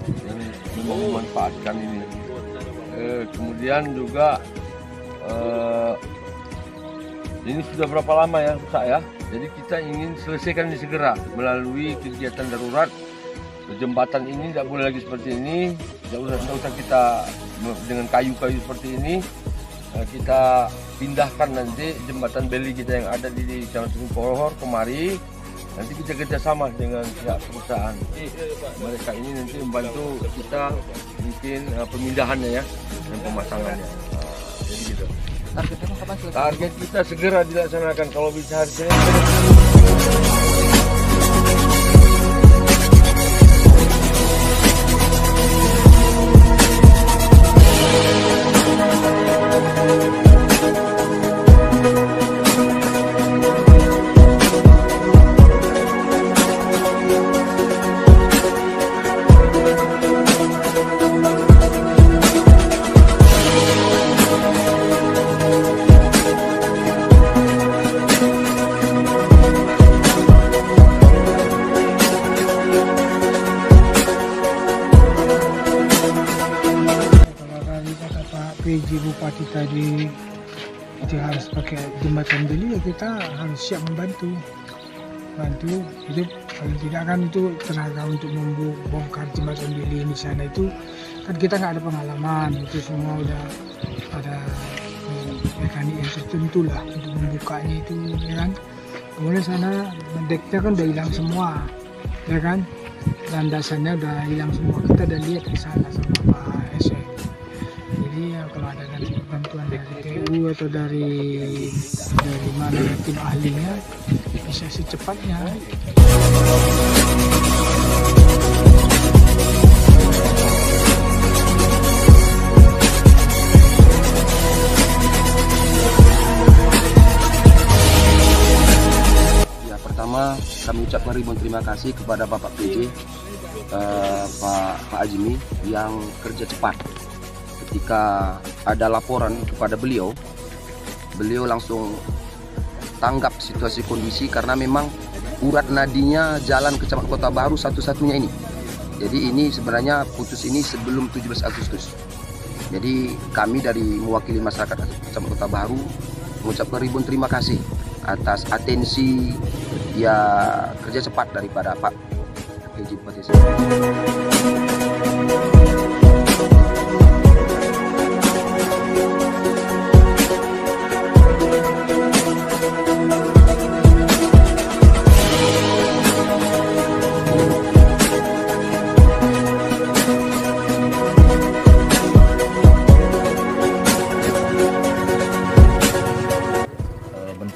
dan memanfaatkan ini. Kemudian juga ini sudah berapa lama ya rusak ya. Jadi kita ingin selesaikan ini segera melalui kegiatan darurat. Jembatan ini tidak boleh lagi seperti ini. Tidak usah kita dengan kayu-kayu seperti ini. Kita pindahkan nanti jembatan beli kita yang ada di Kecamatan Pohor kemari. Nanti kita kerjasama dengan pihak perusahaan. Mereka ini nanti membantu kita mungkin pemindahannya ya dan pemasangannya. Jadi gitu. Target kita segera dilaksanakan kalau bisa hari Senin. PJ Bupati tadi kita harus pakai jembatan beli, ya kita harus siap membantu itu paling tidak kan itu tenaga untuk membongkar jembatan beli di sana itu kan kita nggak ada pengalaman, itu semua udah ada mekanik yang tertentu lah untuk membukanya itu ya kan. Kemudian sana deknya kan udah hilang semua ya kan, landasannya udah hilang semua, kita udah lihat di sana sama Pak SM. Jadi ya, kalau ada nanti bantuan dari TU atau dari mana tim ahlinya bisa secepatnya. Ya, pertama kami ucapkan ribuan terima kasih kepada Bapak PJ, Pak Azmi yang kerja cepat. Ketika ada laporan kepada beliau langsung tanggap situasi kondisi karena memang urat nadinya jalan Kecamatan Kota Baru satu-satunya ini. Jadi ini sebenarnya putus ini sebelum 17 Agustus. Jadi kami dari mewakili masyarakat Kecamatan Kota Baru mengucapkan ribuan terima kasih atas atensi ya kerja cepat daripada Pak PJ Bupati.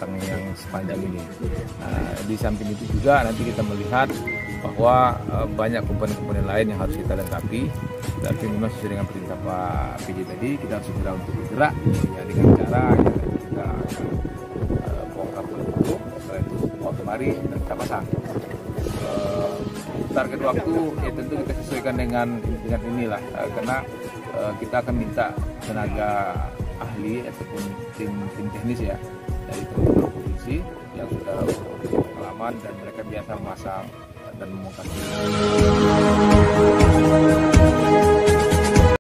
Yang sepanjang ini. Di samping itu juga nanti kita melihat bahwa banyak komponen-komponen lain yang harus kita lengkapi. Tapi memang sesuai dengan perintah Pak PJ tadi, kita harus segera untuk bergerak ya, dengan cara kita bongkar dulu, setelah itu bawa kemari dan kita pasang. Target waktu ya tentu kita sesuaikan dengan inilah, karena kita akan minta tenaga ahli ataupun tim teknis ya dari provinsi yang sudah berpengalaman dan mereka biasa memasang dan membongkar.